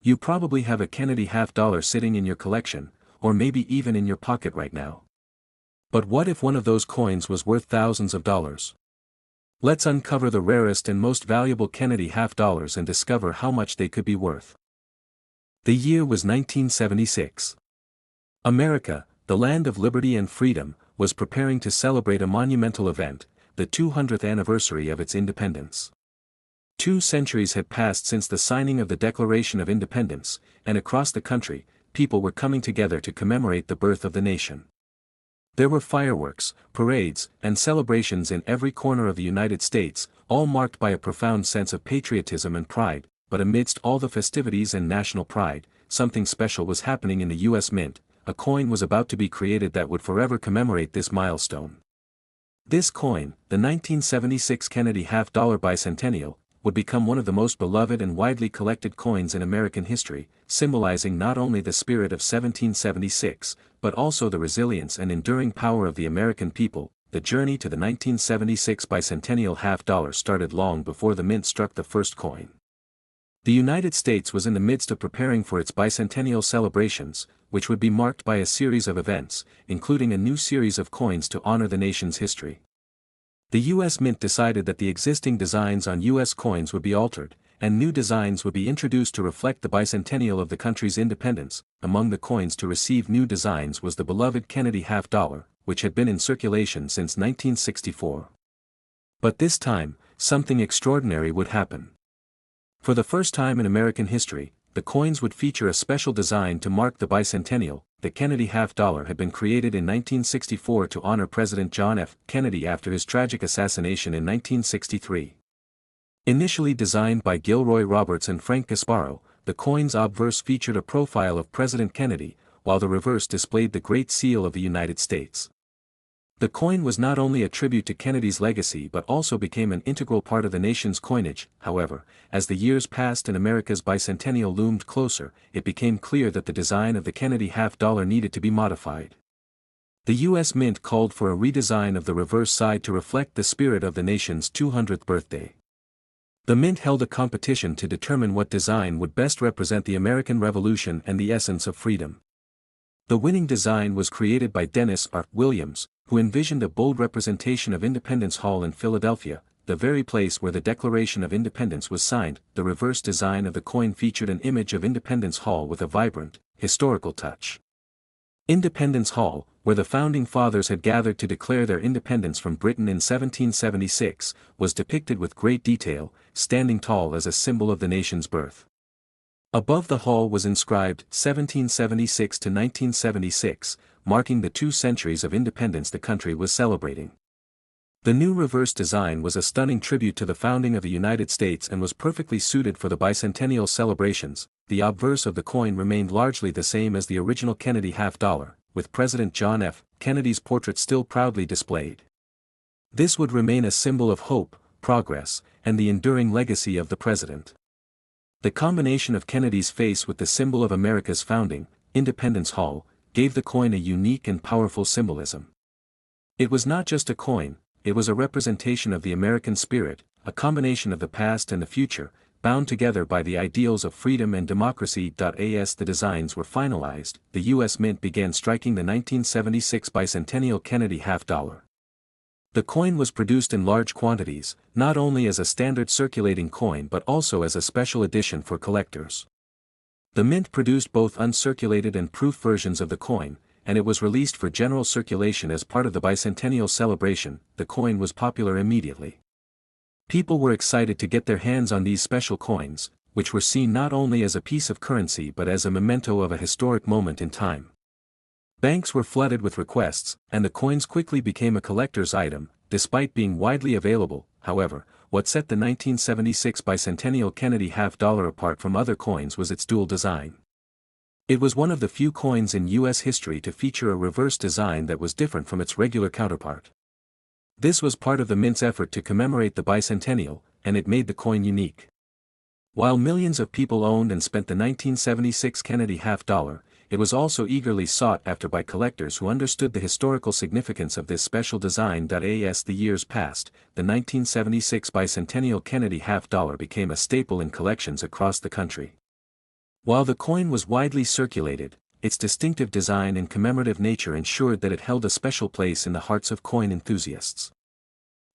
You probably have a Kennedy half-dollar sitting in your collection, or maybe even in your pocket right now. But what if one of those coins was worth thousands of dollars? Let's uncover the rarest and most valuable Kennedy half-dollars and discover how much they could be worth. The year was 1976. America, the land of liberty and freedom, was preparing to celebrate a monumental event, the 200th anniversary of its independence. 2 centuries had passed since the signing of the Declaration of Independence, and across the country, people were coming together to commemorate the birth of the nation. There were fireworks, parades, and celebrations in every corner of the United States, all marked by a profound sense of patriotism and pride, but amidst all the festivities and national pride, something special was happening in the U.S. Mint. A coin was about to be created that would forever commemorate this milestone. This coin, the 1976 Kennedy half-dollar Bicentennial, would become one of the most beloved and widely collected coins in American history, symbolizing not only the spirit of 1776, but also the resilience and enduring power of the American people. The journey to the 1976 Bicentennial half-dollar started long before the mint struck the first coin. The United States was in the midst of preparing for its bicentennial celebrations, which would be marked by a series of events, including a new series of coins to honor the nation's history. The U.S. Mint decided that the existing designs on U.S. coins would be altered, and new designs would be introduced to reflect the bicentennial of the country's independence. Among the coins to receive new designs was the beloved Kennedy half-dollar, which had been in circulation since 1964. But this time, something extraordinary would happen. For the first time in American history, the coins would feature a special design to mark the bicentennial. The Kennedy half-dollar had been created in 1964 to honor President John F. Kennedy after his tragic assassination in 1963. Initially designed by Gilroy Roberts and Frank Gasparo, the coin's obverse featured a profile of President Kennedy, while the reverse displayed the Great Seal of the United States. The coin was not only a tribute to Kennedy's legacy but also became an integral part of the nation's coinage. However, as the years passed and America's bicentennial loomed closer, it became clear that the design of the Kennedy half-dollar needed to be modified. The U.S. Mint called for a redesign of the reverse side to reflect the spirit of the nation's 200th birthday. The Mint held a competition to determine what design would best represent the American Revolution and the essence of freedom. The winning design was created by Dennis R. Williams, who envisioned a bold representation of Independence Hall in Philadelphia, the very place where the Declaration of Independence was signed. The reverse design of the coin featured an image of Independence Hall with a vibrant, historical touch. Independence Hall, where the Founding Fathers had gathered to declare their independence from Britain in 1776, was depicted with great detail, standing tall as a symbol of the nation's birth. Above the hall was inscribed 1776 to 1976, marking the 2 centuries of independence the country was celebrating. The new reverse design was a stunning tribute to the founding of the United States and was perfectly suited for the bicentennial celebrations. The obverse of the coin remained largely the same as the original Kennedy half-dollar, with President John F. Kennedy's portrait still proudly displayed. This would remain a symbol of hope, progress, and the enduring legacy of the president. The combination of Kennedy's face with the symbol of America's founding, Independence Hall, gave the coin a unique and powerful symbolism. It was not just a coin, it was a representation of the American spirit, a combination of the past and the future, bound together by the ideals of freedom and democracy. As the designs were finalized, the U.S. Mint began striking the 1976 Bicentennial Kennedy half-dollar. The coin was produced in large quantities, not only as a standard circulating coin but also as a special edition for collectors. The Mint produced both uncirculated and proof versions of the coin, and it was released for general circulation as part of the bicentennial celebration. The coin was popular immediately. People were excited to get their hands on these special coins, which were seen not only as a piece of currency but as a memento of a historic moment in time. Banks were flooded with requests, and the coins quickly became a collector's item. Despite being widely available, however, what set the 1976 Bicentennial Kennedy half-dollar apart from other coins was its dual design. It was one of the few coins in U.S. history to feature a reverse design that was different from its regular counterpart. This was part of the Mint's effort to commemorate the bicentennial, and it made the coin unique. While millions of people owned and spent the 1976 Kennedy half-dollar, it was also eagerly sought after by collectors who understood the historical significance of this special design. As the years passed, the 1976 Bicentennial Kennedy half-dollar became a staple in collections across the country. While the coin was widely circulated, its distinctive design and commemorative nature ensured that it held a special place in the hearts of coin enthusiasts.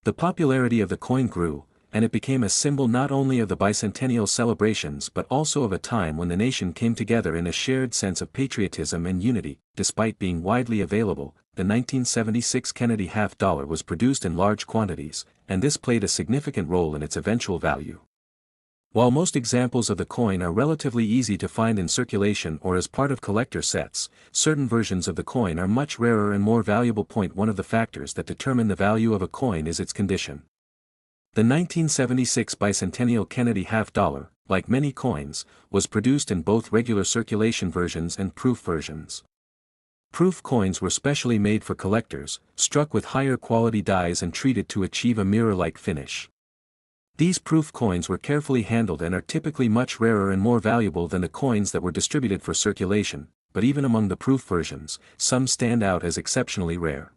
The popularity of the coin grew, and it became a symbol not only of the bicentennial celebrations but also of a time when the nation came together in a shared sense of patriotism and unity. Despite being widely available, the 1976 Kennedy half-dollar was produced in large quantities, and this played a significant role in its eventual value. While most examples of the coin are relatively easy to find in circulation or as part of collector sets, certain versions of the coin are much rarer and more valuable. One of the factors that determine the value of a coin is its condition. The 1976 Bicentennial Kennedy half-dollar, like many coins, was produced in both regular circulation versions and proof versions. Proof coins were specially made for collectors, struck with higher quality dies and treated to achieve a mirror-like finish. These proof coins were carefully handled and are typically much rarer and more valuable than the coins that were distributed for circulation, but even among the proof versions, some stand out as exceptionally rare.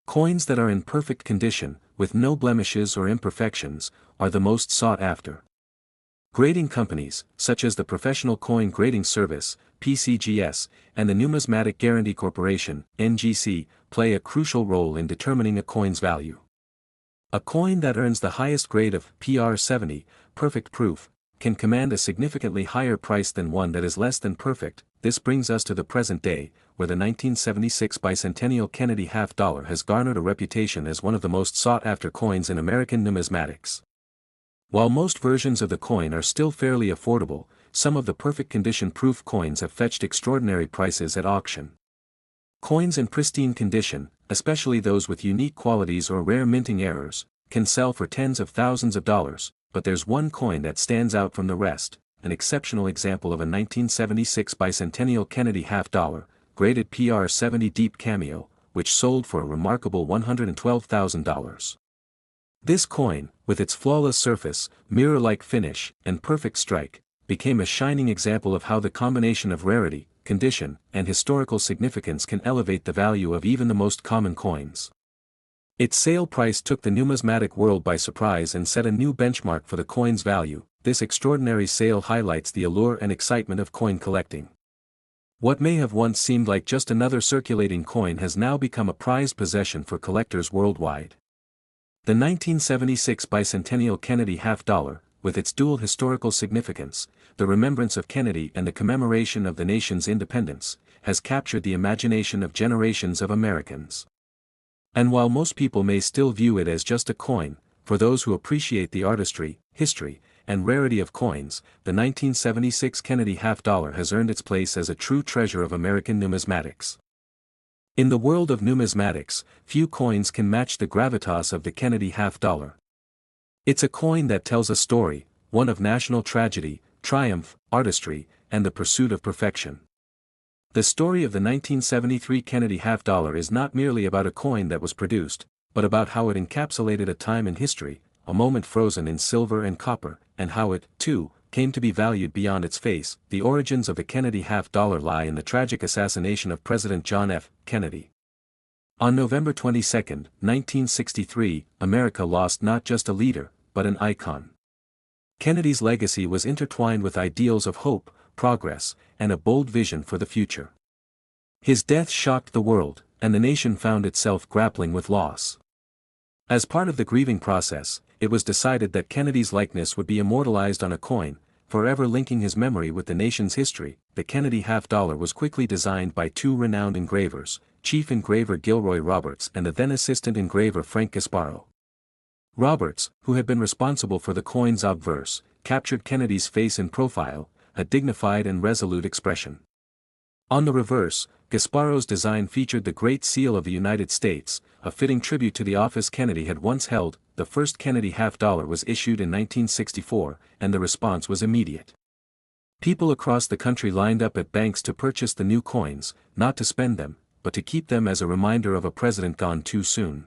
Coins that are in perfect condition, with no blemishes or imperfections, are the most sought after. Grading companies, such as the Professional Coin Grading Service, PCGS, and the Numismatic Guarantee Corporation, NGC, play a crucial role in determining a coin's value. A coin that earns the highest grade of PR70, perfect proof, can command a significantly higher price than one that is less than perfect. This brings us to the present day, where the 1976 Bicentennial Kennedy half-dollar has garnered a reputation as one of the most sought-after coins in American numismatics. While most versions of the coin are still fairly affordable, some of the perfect condition proof coins have fetched extraordinary prices at auction. Coins in pristine condition, especially those with unique qualities or rare minting errors, can sell for tens of thousands of dollars, but there's one coin that stands out from the rest, an exceptional example of a 1976 Bicentennial Kennedy half-dollar, graded PR70 Deep Cameo, which sold for a remarkable $112,000. This coin, with its flawless surface, mirror-like finish, and perfect strike, became a shining example of how the combination of rarity, condition, and historical significance can elevate the value of even the most common coins. Its sale price took the numismatic world by surprise and set a new benchmark for the coin's value. This extraordinary sale highlights the allure and excitement of coin collecting. What may have once seemed like just another circulating coin has now become a prized possession for collectors worldwide. The 1976 Bicentennial Kennedy half-dollar, with its dual historical significance, the remembrance of Kennedy and the commemoration of the nation's independence, has captured the imagination of generations of Americans. And while most people may still view it as just a coin, for those who appreciate the artistry, history, and rarity of coins, the 1976 Kennedy half-dollar has earned its place as a true treasure of American numismatics. In the world of numismatics, few coins can match the gravitas of the Kennedy half-dollar. It's a coin that tells a story, one of national tragedy, triumph, artistry, and the pursuit of perfection. The story of the 1973 Kennedy half-dollar is not merely about a coin that was produced, but about how it encapsulated a time in history, a moment frozen in silver and copper, and how it, too, came to be valued beyond its face. The origins of the Kennedy half-dollar lie in the tragic assassination of President John F. Kennedy. On November 22, 1963, America lost not just a leader, but an icon. Kennedy's legacy was intertwined with ideals of hope, progress, and a bold vision for the future. His death shocked the world, and the nation found itself grappling with loss. As part of the grieving process, it was decided that Kennedy's likeness would be immortalized on a coin, forever linking his memory with the nation's history. The Kennedy half-dollar was quickly designed by two renowned engravers, Chief Engraver Gilroy Roberts and the then Assistant Engraver Frank Gasparo. Roberts, who had been responsible for the coin's obverse, captured Kennedy's face in profile, a dignified and resolute expression. On the reverse, Gasparo's design featured the Great Seal of the United States, a fitting tribute to the office Kennedy had once held. The first Kennedy half-dollar was issued in 1964, and the response was immediate. People across the country lined up at banks to purchase the new coins, not to spend them, but to keep them as a reminder of a president gone too soon.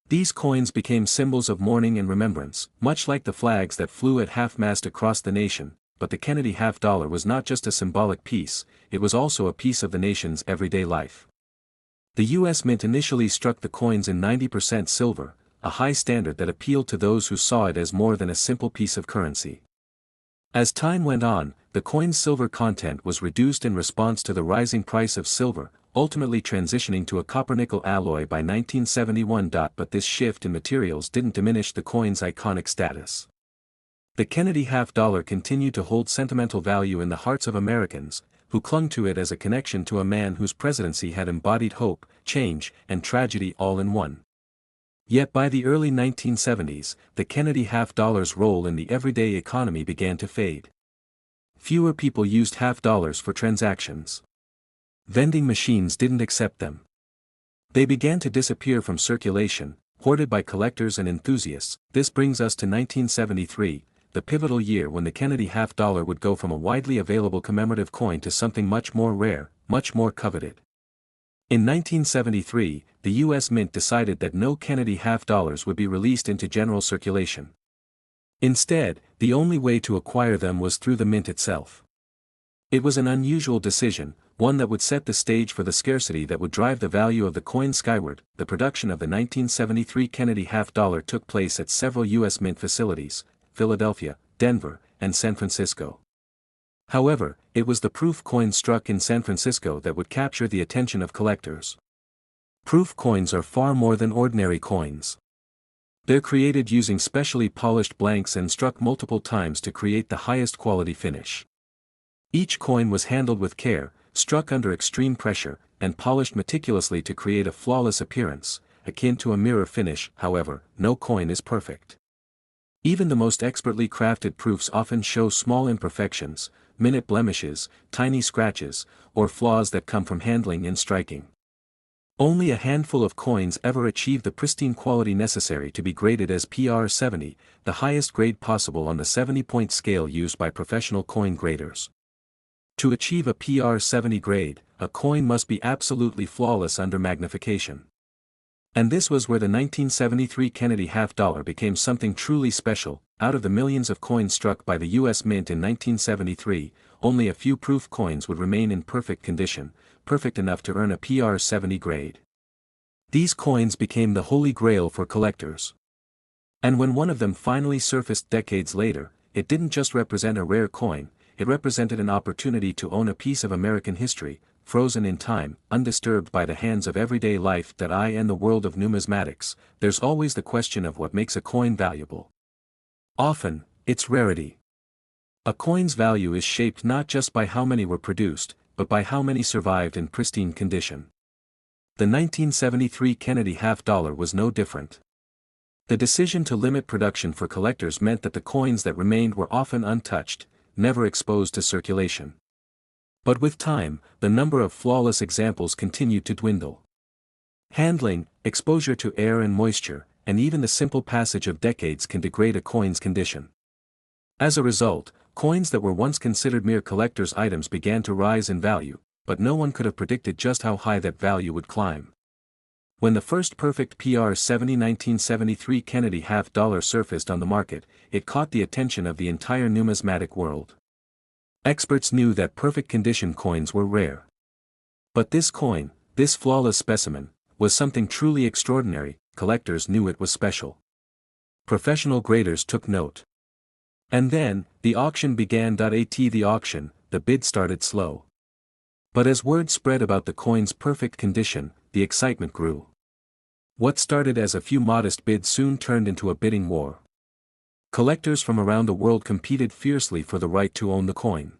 These coins became symbols of mourning and remembrance, much like the flags that flew at half-mast across the nation. But the Kennedy half-dollar was not just a symbolic piece, it was also a piece of the nation's everyday life. The U.S. Mint initially struck the coins in 90% silver, a high standard that appealed to those who saw it as more than a simple piece of currency. As time went on, the coin's silver content was reduced in response to the rising price of silver, ultimately transitioning to a copper-nickel alloy by 1971. But this shift in materials didn't diminish the coin's iconic status. The Kennedy half-dollar continued to hold sentimental value in the hearts of Americans, who clung to it as a connection to a man whose presidency had embodied hope, change, and tragedy all in one. Yet by the early 1970s, the Kennedy half-dollar's role in the everyday economy began to fade. Fewer people used half-dollars for transactions. Vending machines didn't accept them. They began to disappear from circulation, hoarded by collectors and enthusiasts. This brings us to 1973, the pivotal year when the Kennedy half-dollar would go from a widely available commemorative coin to something much more rare, much more coveted. In 1973, the U.S. Mint decided that no Kennedy half-dollars would be released into general circulation. Instead, the only way to acquire them was through the mint itself. It was an unusual decision, one that would set the stage for the scarcity that would drive the value of the coin skyward. The production of the 1973 Kennedy half-dollar took place at several U.S. Mint facilities, Philadelphia, Denver, and San Francisco. However, it was the proof coin struck in San Francisco that would capture the attention of collectors. Proof coins are far more than ordinary coins. They're created using specially polished blanks and struck multiple times to create the highest quality finish. Each coin was handled with care, struck under extreme pressure, and polished meticulously to create a flawless appearance, akin to a mirror finish. However, no coin is perfect. Even the most expertly crafted proofs often show small imperfections, minute blemishes, tiny scratches, or flaws that come from handling and striking. Only a handful of coins ever achieve the pristine quality necessary to be graded as PR 70, the highest grade possible on the 70-point scale used by professional coin graders. To achieve a PR 70 grade, a coin must be absolutely flawless under magnification. And this was where the 1973 Kennedy half-dollar became something truly special. Out of the millions of coins struck by the U.S. Mint in 1973, only a few proof coins would remain in perfect condition, perfect enough to earn a PR 70 grade. These coins became the holy grail for collectors. And when one of them finally surfaced decades later, it didn't just represent a rare coin, it represented an opportunity to own a piece of American history, frozen in time, undisturbed by the hands of everyday life. In the world of numismatics, there's always the question of what makes a coin valuable. Often, it's rarity. A coin's value is shaped not just by how many were produced, but by how many survived in pristine condition. The 1973 Kennedy half-dollar was no different. The decision to limit production for collectors meant that the coins that remained were often untouched, never exposed to circulation. But with time, the number of flawless examples continued to dwindle. Handling, exposure to air and moisture, and even the simple passage of decades can degrade a coin's condition. As a result, coins that were once considered mere collector's items began to rise in value, but no one could have predicted just how high that value would climb. When the first perfect PR 70 1973 Kennedy half-dollar surfaced on the market, it caught the attention of the entire numismatic world. Experts knew that perfect condition coins were rare. But this coin, this flawless specimen, was something truly extraordinary. Collectors knew it was special. Professional graders took note. And then, the auction began. The bid started slow. But as word spread about the coin's perfect condition, the excitement grew. What started as a few modest bids soon turned into a bidding war. Collectors from around the world competed fiercely for the right to own the coin.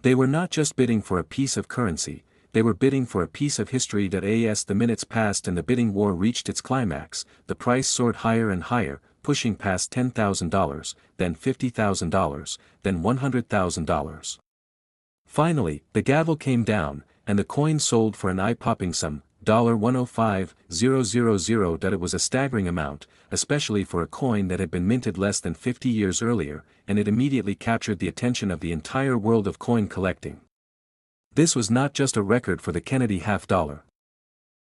They were not just bidding for a piece of currency, they were bidding for a piece of history. As the minutes passed and the bidding war reached its climax, the price soared higher and higher, pushing past $10,000, then $50,000, then $100,000. Finally, the gavel came down, and the coin sold for an eye-popping sum, $105,000. It was a staggering amount, especially for a coin that had been minted less than 50 years earlier, and it immediately captured the attention of the entire world of coin collecting. This was not just a record for the Kennedy half-dollar.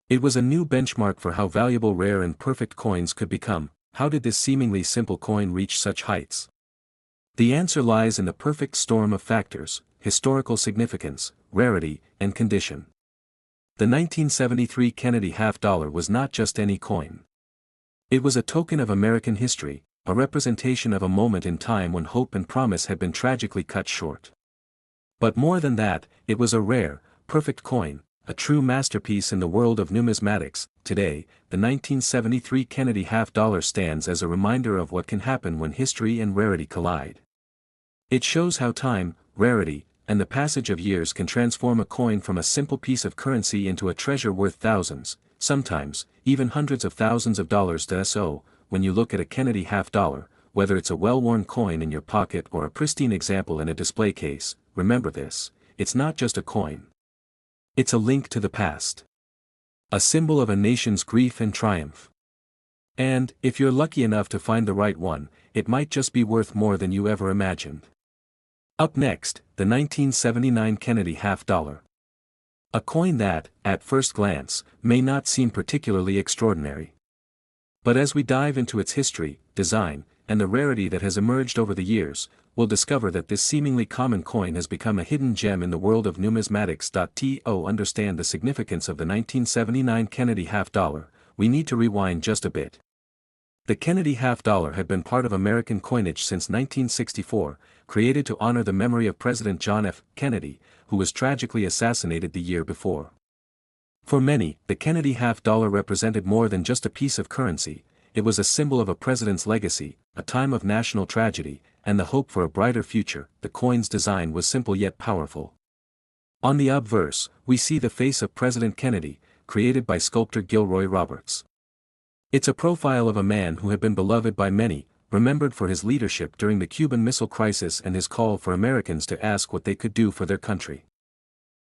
It was a new benchmark for how valuable rare and perfect coins could become. How did this seemingly simple coin reach such heights? The answer lies in the perfect storm of factors: historical significance, rarity, and condition. The 1973 Kennedy half-dollar was not just any coin. It was a token of American history, a representation of a moment in time when hope and promise had been tragically cut short. But more than that, it was a rare, perfect coin, a true masterpiece in the world of numismatics. Today, the 1973 Kennedy half-dollar stands as a reminder of what can happen when history and rarity collide. It shows how time, rarity, and the passage of years can transform a coin from a simple piece of currency into a treasure worth thousands, sometimes, even hundreds of thousands of dollars. So, when you look at a Kennedy half-dollar, whether it's a well-worn coin in your pocket or a pristine example in a display case, remember this: it's not just a coin. It's a link to the past. A symbol of a nation's grief and triumph. And, if you're lucky enough to find the right one, it might just be worth more than you ever imagined. Up next, the 1979 Kennedy half-dollar. A coin that, at first glance, may not seem particularly extraordinary. But as we dive into its history, design, and the rarity that has emerged over the years, we'll discover that this seemingly common coin has become a hidden gem in the world of numismatics. To understand the significance of the 1979 Kennedy half-dollar, we need to rewind just a bit. The Kennedy half-dollar had been part of American coinage since 1964, created to honor the memory of President John F. Kennedy, who was tragically assassinated the year before. For many, the Kennedy half-dollar represented more than just a piece of currency. It was a symbol of a president's legacy, a time of national tragedy, and the hope for a brighter future. The coin's design was simple yet powerful. On the obverse, we see the face of President Kennedy, created by sculptor Gilroy Roberts. It's a profile of a man who had been beloved by many, remembered for his leadership during the Cuban Missile Crisis and his call for Americans to ask what they could do for their country.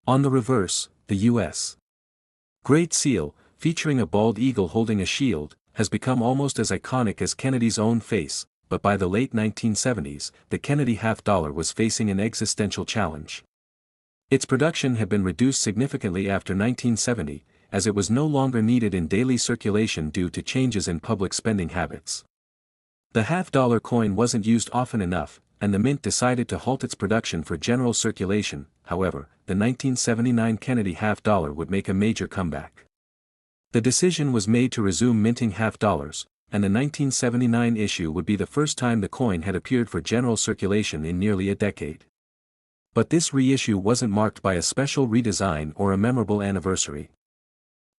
On the reverse, the U.S. Great Seal, featuring a bald eagle holding a shield, has become almost as iconic as Kennedy's own face, but by the late 1970s, the Kennedy half-dollar was facing an existential challenge. Its production had been reduced significantly after 1970, as it was no longer needed in daily circulation due to changes in public spending habits. The half-dollar coin wasn't used often enough, and the mint decided to halt its production for general circulation. However, the 1979 Kennedy half-dollar would make a major comeback. The decision was made to resume minting half-dollars, and the 1979 issue would be the first time the coin had appeared for general circulation in nearly a decade. But this reissue wasn't marked by a special redesign or a memorable anniversary.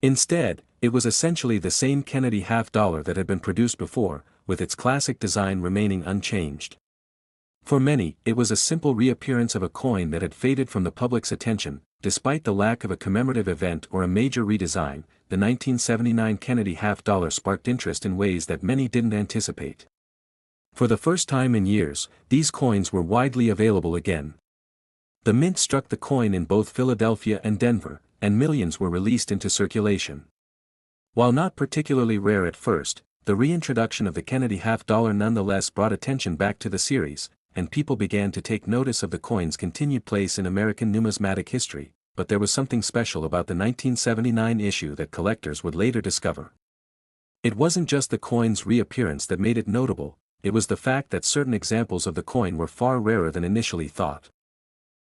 Instead, it was essentially the same Kennedy half-dollar that had been produced before, with its classic design remaining unchanged. For many, it was a simple reappearance of a coin that had faded from the public's attention. Despite the lack of a commemorative event or a major redesign, the 1979 Kennedy half-dollar sparked interest in ways that many didn't anticipate. For the first time in years, these coins were widely available again. The mint struck the coin in both Philadelphia and Denver, and millions were released into circulation. While not particularly rare at first, the reintroduction of the Kennedy half-dollar nonetheless brought attention back to the series, and people began to take notice of the coin's continued place in American numismatic history. But there was something special about the 1979 issue that collectors would later discover. It wasn't just the coin's reappearance that made it notable, it was the fact that certain examples of the coin were far rarer than initially thought.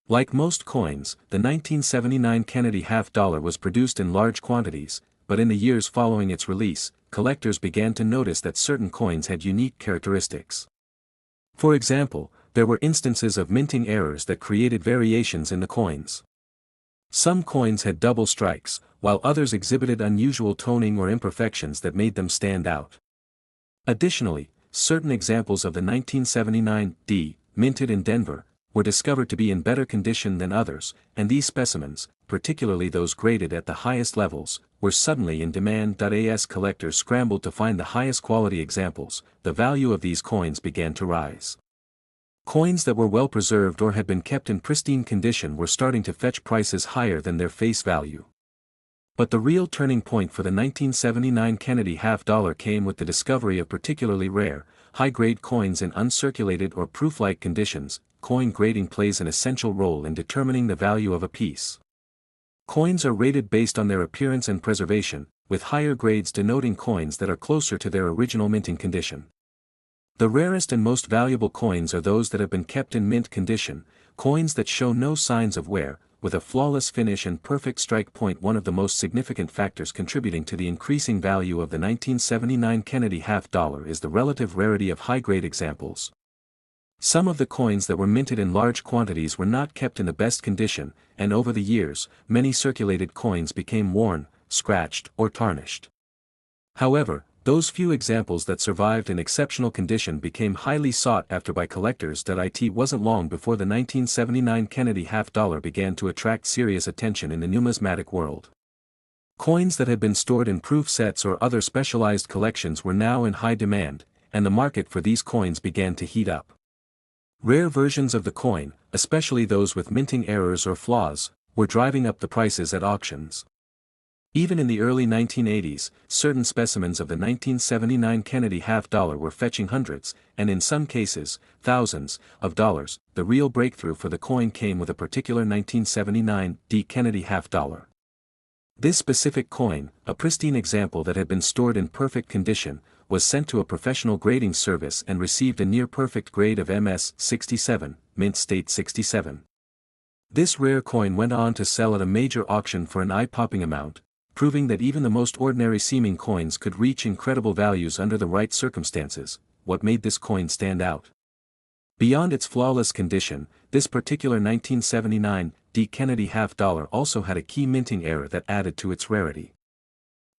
Like most coins, the 1979 Kennedy half-dollar was produced in large quantities, but in the years following its release, collectors began to notice that certain coins had unique characteristics. For example, there were instances of minting errors that created variations in the coins. Some coins had double strikes, while others exhibited unusual toning or imperfections that made them stand out. Additionally, certain examples of the 1979 D, minted in Denver, were discovered to be in better condition than others, and these specimens, particularly those graded at the highest levels, were suddenly in demand. As collectors scrambled to find the highest quality examples, the value of these coins began to rise. Coins that were well preserved or had been kept in pristine condition were starting to fetch prices higher than their face value. But the real turning point for the 1979 Kennedy half-dollar came with the discovery of particularly rare, high-grade coins in uncirculated or proof-like conditions. Coin grading plays an essential role in determining the value of a piece. Coins are rated based on their appearance and preservation, with higher grades denoting coins that are closer to their original minting condition. The rarest and most valuable coins are those that have been kept in mint condition, coins that show no signs of wear, with a flawless finish and perfect strike point. One of the most significant factors contributing to the increasing value of the 1979 Kennedy half dollar is the relative rarity of high-grade examples. Some of the coins that were minted in large quantities were not kept in the best condition, and over the years, many circulated coins became worn, scratched, or tarnished. However, those few examples that survived in exceptional condition became highly sought after by collectors. It wasn't long before the 1979 Kennedy half dollar began to attract serious attention in the numismatic world. Coins that had been stored in proof sets or other specialized collections were now in high demand, and the market for these coins began to heat up. Rare versions of the coin, especially those with minting errors or flaws, were driving up the prices at auctions. Even in the early 1980s, certain specimens of the 1979 Kennedy half dollar were fetching hundreds, and in some cases, thousands, of dollars. The real breakthrough for the coin came with a particular 1979 Kennedy half dollar. This specific coin, a pristine example that had been stored in perfect condition, was sent to a professional grading service and received a near-perfect grade of MS-67, mint state 67. This rare coin went on to sell at a major auction for an eye-popping amount, proving that even the most ordinary-seeming coins could reach incredible values under the right circumstances. What made this coin stand out? Beyond its flawless condition, this particular 1979 Kennedy half dollar also had a key minting error that added to its rarity.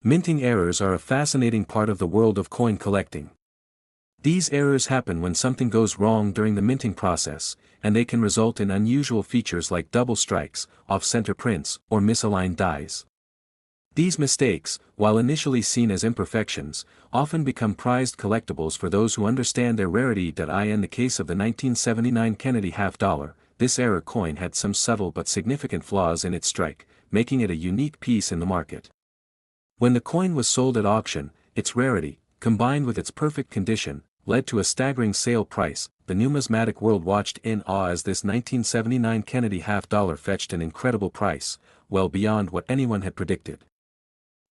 Minting errors are a fascinating part of the world of coin collecting. These errors happen when something goes wrong during the minting process, and they can result in unusual features like double strikes, off-center prints, or misaligned dies. These mistakes, while initially seen as imperfections, often become prized collectibles for those who understand their rarity. In the case of the 1979 Kennedy half dollar, this error coin had some subtle but significant flaws in its strike, making it a unique piece in the market. When the coin was sold at auction, its rarity, combined with its perfect condition, led to a staggering sale price. The numismatic world watched in awe as this 1979 Kennedy half dollar fetched an incredible price, well beyond what anyone had predicted.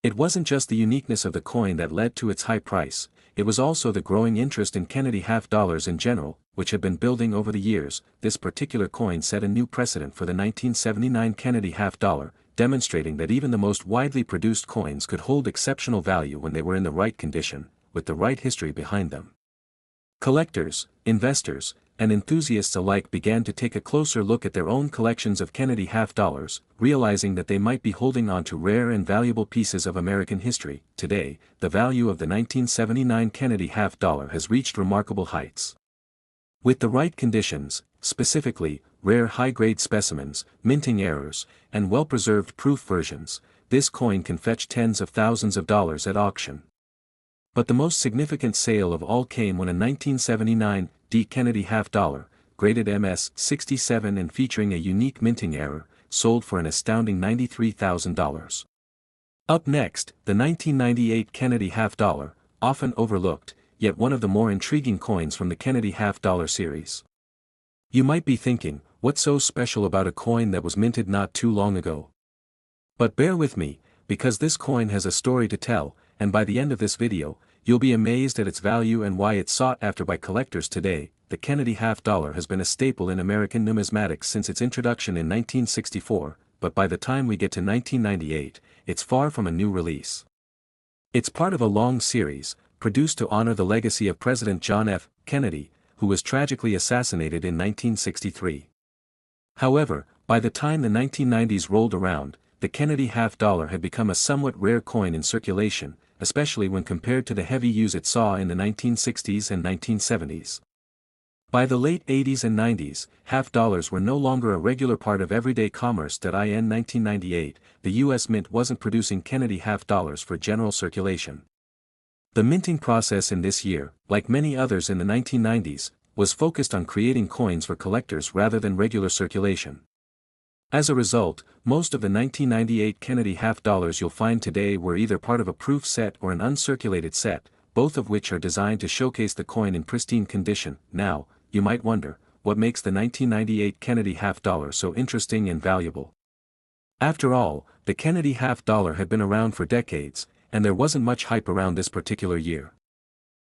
It wasn't just the uniqueness of the coin that led to its high price, it was also the growing interest in Kennedy half dollars in general, which had been building over the years. This particular coin set a new precedent for the 1979 Kennedy half dollar, demonstrating that even the most widely produced coins could hold exceptional value when they were in the right condition, with the right history behind them. Collectors, investors, and enthusiasts alike began to take a closer look at their own collections of Kennedy half dollars, realizing that they might be holding on to rare and valuable pieces of American history. Today, the value of the 1979 Kennedy half dollar has reached remarkable heights. With the right conditions, specifically, rare high-grade specimens, minting errors, and well-preserved proof versions, this coin can fetch tens of thousands of dollars at auction. But the most significant sale of all came when a 1979 Kennedy half dollar, graded MS-67 and featuring a unique minting error, sold for an astounding $93,000. Up next, the 1998 Kennedy half dollar, often overlooked, yet one of the more intriguing coins from the Kennedy half dollar series. You might be thinking, what's so special about a coin that was minted not too long ago? But bear with me, because this coin has a story to tell, and by the end of this video, you'll be amazed at its value and why it's sought after by collectors today. The Kennedy half dollar has been a staple in American numismatics since its introduction in 1964, but by the time we get to 1998, it's far from a new release. It's part of a long series, produced to honor the legacy of President John F. Kennedy, who was tragically assassinated in 1963. However, by the time the 1990s rolled around, the Kennedy half dollar had become a somewhat rare coin in circulation, especially when compared to the heavy use it saw in the 1960s and 1970s. By the late 80s and 90s, half dollars were no longer a regular part of everyday commerce. In 1998, the U.S. Mint wasn't producing Kennedy half dollars for general circulation. The minting process in this year, like many others in the 1990s, was focused on creating coins for collectors rather than regular circulation. As a result, most of the 1998 Kennedy half dollars you'll find today were either part of a proof set or an uncirculated set, both of which are designed to showcase the coin in pristine condition. Now, you might wonder, what makes the 1998 Kennedy half dollar so interesting and valuable? After all, the Kennedy half dollar had been around for decades, and there wasn't much hype around this particular year.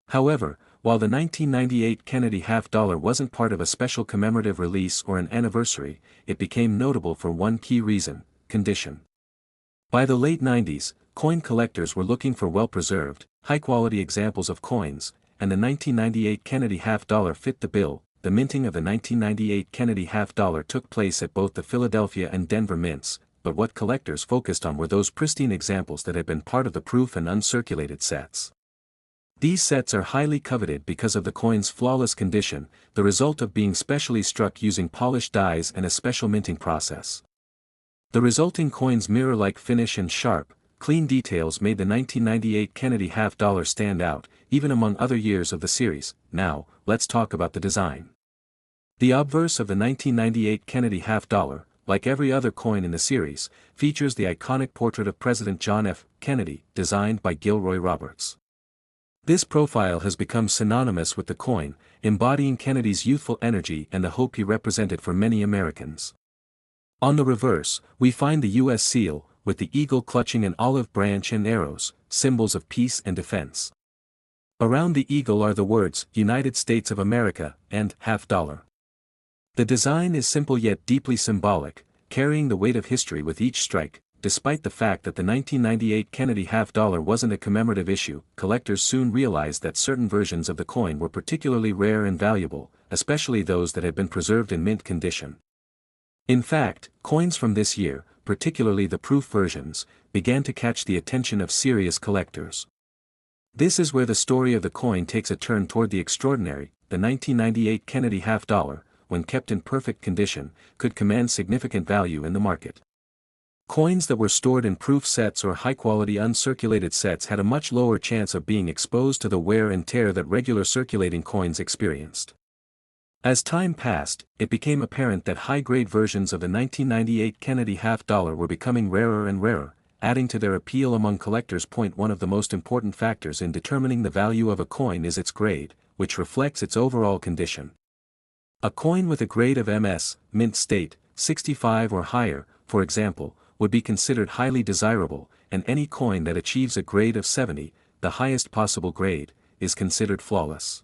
However, while the 1998 Kennedy half-dollar wasn't part of a special commemorative release or an anniversary, it became notable for one key reason: condition. By the late 90s, coin collectors were looking for well-preserved, high-quality examples of coins, and the 1998 Kennedy half-dollar fit the bill. The minting of the 1998 Kennedy half-dollar took place at both the Philadelphia and Denver mints, but what collectors focused on were those pristine examples that had been part of the proof and uncirculated sets. These sets are highly coveted because of the coin's flawless condition, the result of being specially struck using polished dies and a special minting process. The resulting coin's mirror-like finish and sharp, clean details made the 1998 Kennedy half-dollar stand out, even among other years of the series. Now, let's talk about the design. The obverse of the 1998 Kennedy half-dollar, like every other coin in the series, features the iconic portrait of President John F. Kennedy, designed by Gilroy Roberts. This profile has become synonymous with the coin, embodying Kennedy's youthful energy and the hope he represented for many Americans. On the reverse, we find the U.S. seal, with the eagle clutching an olive branch and arrows, symbols of peace and defense. Around the eagle are the words, United States of America, and half-dollar. The design is simple yet deeply symbolic, carrying the weight of history with each strike. Despite the fact that the 1998 Kennedy half-dollar wasn't a commemorative issue, collectors soon realized that certain versions of the coin were particularly rare and valuable, especially those that had been preserved in mint condition. In fact, coins from this year, particularly the proof versions, began to catch the attention of serious collectors. This is where the story of the coin takes a turn toward the extraordinary. The 1998 Kennedy half-dollar, when kept in perfect condition, could command significant value in the market. Coins that were stored in proof sets or high-quality uncirculated sets had a much lower chance of being exposed to the wear and tear that regular circulating coins experienced. As time passed, it became apparent that high-grade versions of the 1998 Kennedy half-dollar were becoming rarer and rarer, adding to their appeal among collectors. One of the most important factors in determining the value of a coin is its grade, which reflects its overall condition. A coin with a grade of MS, mint state, 65 or higher, for example, would be considered highly desirable, and any coin that achieves a grade of 70, the highest possible grade, is considered flawless.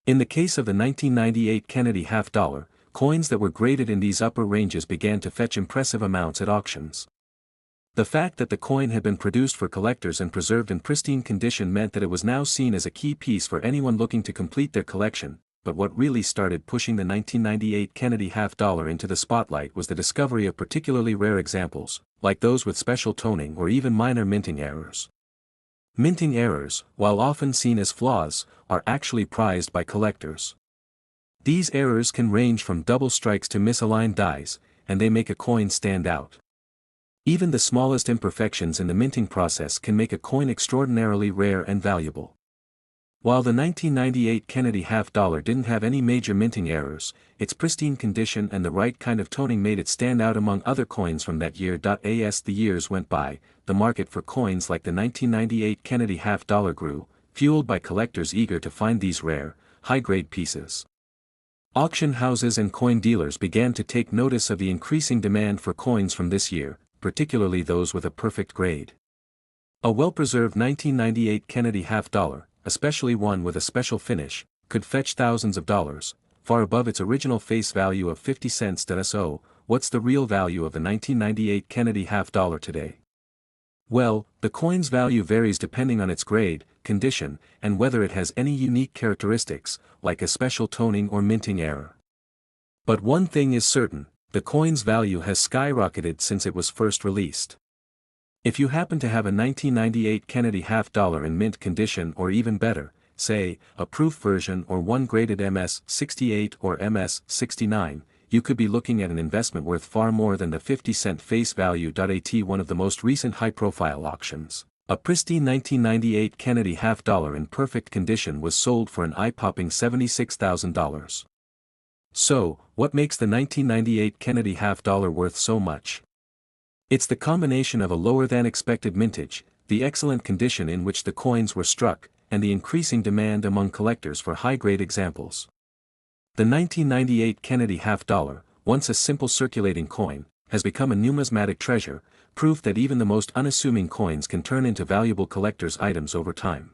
In the case of the 1998 Kennedy half-dollar, coins that were graded in these upper ranges began to fetch impressive amounts at auctions. The fact that the coin had been produced for collectors and preserved in pristine condition meant that it was now seen as a key piece for anyone looking to complete their collection. But what really started pushing the 1998 Kennedy half-dollar into the spotlight was the discovery of particularly rare examples, like those with special toning or even minor minting errors. Minting errors, while often seen as flaws, are actually prized by collectors. These errors can range from double strikes to misaligned dies, and they make a coin stand out. Even the smallest imperfections in the minting process can make a coin extraordinarily rare and valuable. While the 1998 Kennedy half-dollar didn't have any major minting errors, its pristine condition and the right kind of toning made it stand out among other coins from that year. As the years went by, the market for coins like the 1998 Kennedy half-dollar grew, fueled by collectors eager to find these rare, high-grade pieces. Auction houses and coin dealers began to take notice of the increasing demand for coins from this year, particularly those with a perfect grade. A well-preserved 1998 Kennedy half-dollar, especially one with a special finish, could fetch thousands of dollars, far above its original face value of 50 cents. So, what's the real value of the 1998 Kennedy half-dollar today? Well, the coin's value varies depending on its grade, condition, and whether it has any unique characteristics, like a special toning or minting error. But one thing is certain, the coin's value has skyrocketed since it was first released. If you happen to have a 1998 Kennedy half-dollar in mint condition or even better, say, a proof version or one graded MS-68 or MS-69, you could be looking at an investment worth far more than the 50-cent face value. At one of the most recent high-profile auctions, a pristine 1998 Kennedy half-dollar in perfect condition was sold for an eye-popping $76,000. So, what makes the 1998 Kennedy half-dollar worth so much? It's the combination of a lower-than-expected mintage, the excellent condition in which the coins were struck, and the increasing demand among collectors for high-grade examples. The 1998 Kennedy half-dollar, once a simple circulating coin, has become a numismatic treasure, proof that even the most unassuming coins can turn into valuable collector's items over time.